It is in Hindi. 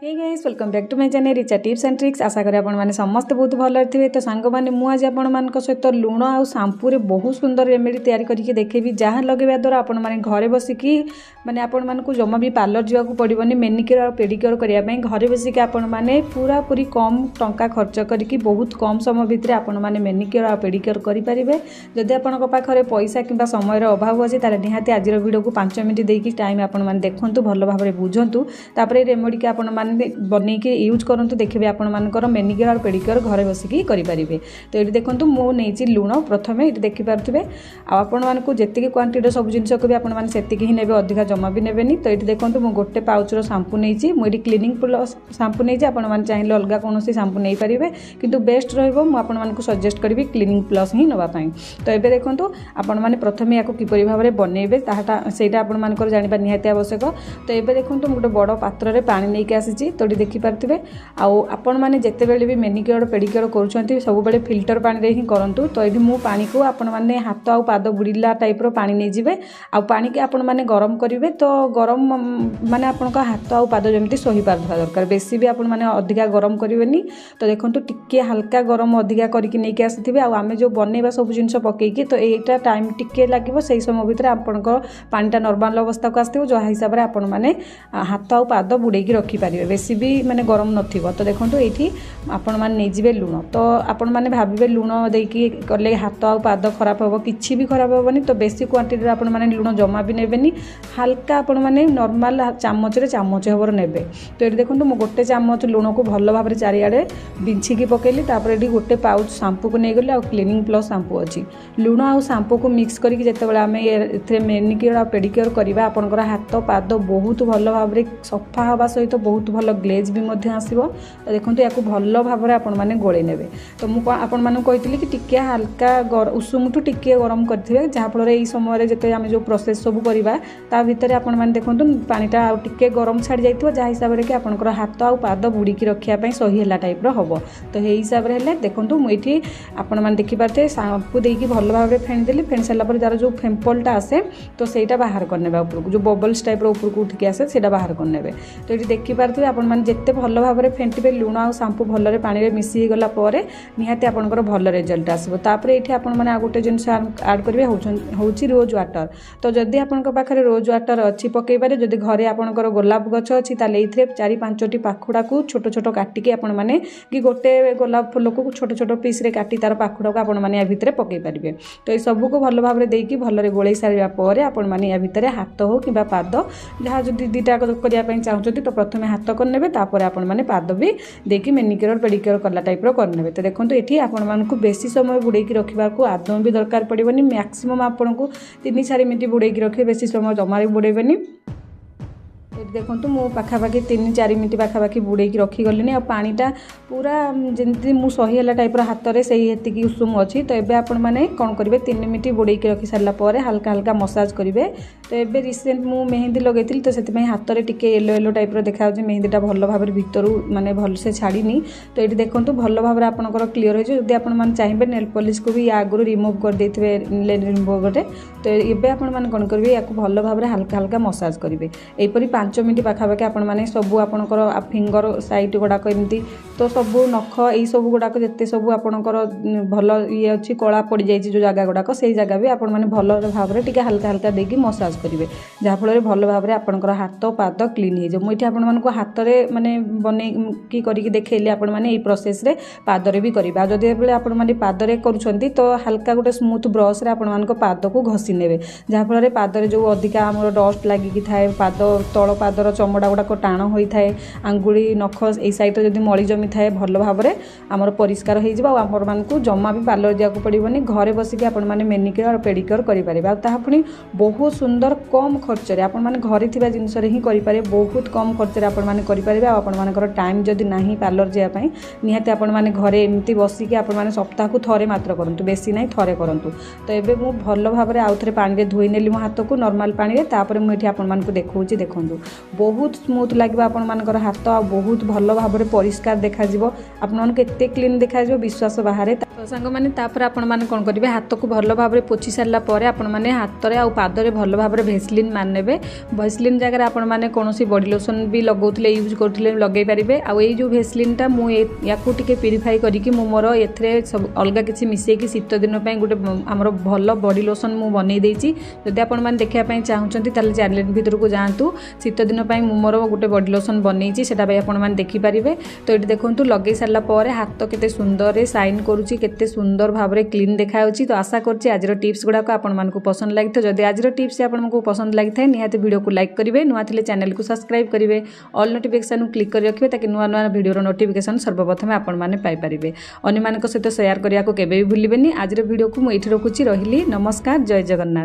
Hey guys welcome back to my channel Richa tips and tricks. आशा करी आपण माने समस्त बहुत भल थे। तो सांग माने मु आज आपण मान सहित लुण आ शैम्पू रे बहुत सुंदर रेमेडी तैयारी करके देखेबी जहाँ लगेवा द्वारा आपण माने घरे बसिकी माने आपण मान को जमा भी पार्लर जावा को पड़िबनी। मेनिक्योर और पेडिक्योर करिया पई घरे बसिकी आपण माने पूरा पूरी कम टंका खर्च करके बहुत कम समय भितर आपण माने मेनिक्योर और पेडिक्योर करि परिबे। जदि आपण को पाखरे पैसा किंबा समय रो अभाव अछि ताले निहाती आज वीडियो को 5 मिनिट देकी टाइम आपण माने देखंतु भलो भाबरे बुझंतु। तापरे रेमेडी के आपण माने बनै के यूज करंतु देखबे आपण मानकर मेनिक्योर और पेडिक्योर घरे बसिकी करि परिबे। तो ये देखंतु मो नेछि लुण प्रथमे ये देखि पारथिबे आपण मान को जेतिकी क्वांटिटी सब जिंस को भी आपण मान सेतिकी ही नेबे अधिका जमा भी नेबेनी। तो ये देखंतु मो गोटे पाउच रो शैम्पू नेछि मो क्लीनिंग प्लस शैम्पू नेछि आपण मान चाहिले अलगा कोनोसी शैम्पू नै परिबे किंतु बेस्ट रहइबो मो आपण मान को सजेस्ट करबी क्लीनिंग प्लस ही नबा पई। तो एबे देखंतु आपण माने प्रथमे याको किपरि भाबरे बनेबे ताहाटा सेटा आपण मानकर जानिबा निहाती आवश्यक। तो एबे देखंतु मो गोटे बड़ पात्र रे पानी नै के आसीछि। तो देखिपारे आपण मैंने जिते बड़े भी मेनिक्योर पेडिक्योर कर सब बड़े फिल्टर पानी ही करूँ। तो ये मु पानी को आपण मैंने हाथ आउ पाद बुड़ीला टाइप पानी नहीं जाए आ पानी के आपण मैंने गरम करेंगे। तो गरम माने आपण हाथ आउ पाद जमी सही पार्था दरकार बेसी भी आपण मैंने अधिका गरम करेंगे। तो देखो टिके हल्का गरम अधिका करके आसी आम जो बनवा सब जिन पकईकी तो यहाँ टाइम टिके लगे से समय भितर आपण पानीटा नॉर्मल अवस्था को आसो जहाँ हिसाब से आपण मैंने हाथ आउ पाद बुड़े रखिपारे बेसी भी माने गरम नथिबो। तो देखो ये आपण मैंने नहीं जाए लुण तो आपण मैंने भावे लुण देकी कले हाथ आ पाद खराब हम किसी भी खराब हेनी। तो बेसी क्वांटिटी आपण मैंने लुण जमा भी नेबेनी हल्का आपण मैंने नॉर्मल चामच हबर नेबे। तो ये देखो मो गोटे चामच लुण को भल भाव चारिआडे बिछिकी पकेली ये गोटे पाउच शैम्पू को नहीं गली आ क्लीनिंग प्लस शैम्पू अच्छी लुण आ शैम्पू को मिक्स करके जितेबाला आम ए मेनिक्योर आ पेडिक्योर करवा आपंकर हाथ पाद बहुत भल भाव सफा हवा सहित बहुत भल ग्लेज भी आसो। तो देखो या भल भाव आपण मैंने गोले ने। तो मुझे कि टिके हल्का उषुम ठू टिके गरम करेंगे जहाँफल ये समय जिते आम जो प्रोसेस सब करवा ता भितर आपण मैंने देखो पानीटा टिके गरम छाड़ी जाइए जहाँ हिसाब से कि आपंकर हाथ आ पाद बुड़ीकी रखापी सही है टाइप हम। तो ये हिसाब से देखो मुझे आपण मैंने देखिपारे शैम्पू देकी भल भाव फेणीदेली फेणी सारापर जार जो फेम्पलटा आसे तो सहीटा बाहर करने उपरको जो बबल्स टाइप उपरको उठिक आसे से बाहर करने। तो ये देखिपारे आपण मैंने जिते भल भाव फेंटे लुण आ शैम्पू भल पानी में मिसी गला निहाती आपंकर भल रिजल्ट आसो। तापर ये आपण मैंने गोटे जिन आड करेंगे हूँ रोज वाटर। तो जदि आपण पाखे रोज वाटर अच्छी पकईपारे जदि घरे आपंकर गोलाप गछ अच्छी ताले ये 4-5टी पाखुड़ा को छोट छोट काटिकी आपण मैंने कि गोटे गोलाप फूल को छोट छोट पीस रे काटी तार पाखुड़ा को आपण मैंने या भितर पकई पारे। तो ये सबू को भल भाव देकी भल गोलई सारापर आपण मैंने या भितर हाथ हो कि पाद जहाँ जो दीटा करने चाहते तो प्रथम हाथ करने तापर आपण मैंने पाद भी देखिए मेनिक्योर पेडिक्योर कला टाइप करने। तो देखो ये आपण मानक बेसी समय बुड़े रखा आदौ भी दरकार पड़ेनि मैक्सिमम आपन को 3-4 मिनट बुड़े रखे बेसी समय जमा बुड़ेबेनी। देखो मो पाखापाखि 3-4 मिनट पाखापाखि बुड़े रखीगली आ पानीटा पूरा जमी मु सही है टाइप हाथ में से ये उषुम अच्छी। तो ये आपण मैंने कौन करेंगे 3 मिनट बुड़े रखी सारापर हल्का हल्का मसाज करेंगे। तो ये रिसेंट मु मेहंदी लगे तो से हाथ में टिके येलो येलो टाइप देखा मेहंदीटा भल भाव भर माने भल से छाड़नी। तो ये देखो भल भाव आपंकर क्लीयर हो जब आप चाहिए नेल पॉलिश को भी आगुरी रिमूव कर देते रिमूवर। तो ये आपण कौन करेंगे या भल भाव हल्का हल्का मसाज करेंगे यहपरी 5 मिनट पाखापाखि आपण मैंने सबू आपंकर फिंगर साइड गुड़ाक एमती तो सबू नख यही सब गुड़ाक जिते सब आपंकर भल ये अच्छी कला पड़ जाए जो जगह गुड़ाक से जगह भी आपण मैंने भल भाव में टिके हल्का हल्का देकी मसाज करेंगे जहाँफल भल भाव में आपंकर हाथ पाद क्लीन हो। मुझे आपण हाथ में माने बन करके देखली आपण मैंने प्रोसेस रे पादरे भी करेंगे। जदि आपण मैंने पादरे करुँच तो हल्का गोटे स्मूथ ब्रश रे आपण पाद को घसी ने जहाँफल पादरे जो अधिका आम डस्ट लगिकी थाए पाद तल पादर चमड़ा गुड़ाक टाण होता है आंगुड़ी नख यही सैड्रे जब मली जमी थाए भल भाव में आमर परिष्कार होमर मान को जमा भी पार्लर जावाक पड़ोनी घरे बसिकी आपण मैंने मेनिक्योर और पेडिक्योर करेंगे। पुणी बहुत सुंदर कम खर्च रे आपण मैंने घरे थिबा जिनस रे ही करेंगे बहुत कम खर्च रे आपण मैंने करेंगे। आपण मानकर टाइम जदि नहीं पार्लर जावाई निहाती आपण मैंने घरे एमती बसिकी आपण मैंने सप्ताह को थरे मात्र करूँ बेसी ना थरे करूँ। तो ये मुझे भल भाव में आउ थे पानी धोई नेली मो हाथ को नॉर्मल पानी रे तापर मुझे आपण मानक देखौछि देखंतु बहुत स्मूथ लगे आपर हाथ आ बहुत भल भाव परिष्कार देखा आपन एत क्लीन देखा विश्वास बाहर। तो सांग मैंने आपण मैंने कौन करेंगे हाथ को भल भाव पोछि सारा पर आपण मैंने हाथ में पादरे भल भाव भेसलिन मानने भेसलिन जगह आपण मैंने कौन बॉडी लोशन भी लगौले यूज करते लगे पारे आई जो भेसलिनटा मुझे प्यूरीफाई करके मोर ए सब अलग किसी मिसेकी शीत दिन गोटे आमर भल बॉडी लोशन मुझे बनई देती जदि आपण मैंने देखापी चाहूँगी चैनल भीतर को जातु शीत दिन मोर गोटे बॉडी लोशन बनई से आपने देखिपारे। तो ये देखो लगे सारापर हाथ केते सुंदर साइन करुच्ची केते सुंदर भाव में क्लीन देखा। तो आशा करछि आज टिप्स गुड़ाक आपको पसंद लगी तो जदि आज टिप्स आपको पसंद लगी था निहाती वीडियो को लाइक करेंगे नुआ थे चैनल को सब्सक्राइब करेंगे ऑल नोटिफिकेशन क्लिक कर रखिए ताकि नुआ नुआ वीडियो नोटिफिकेशन सर्वप्रथम आपने पाइपर अन्य सहित शेयर करने को केवे भी भूलें। आज वीडियो को मुझे रखुच्छी रही नमस्कार जय जगन्नाथ।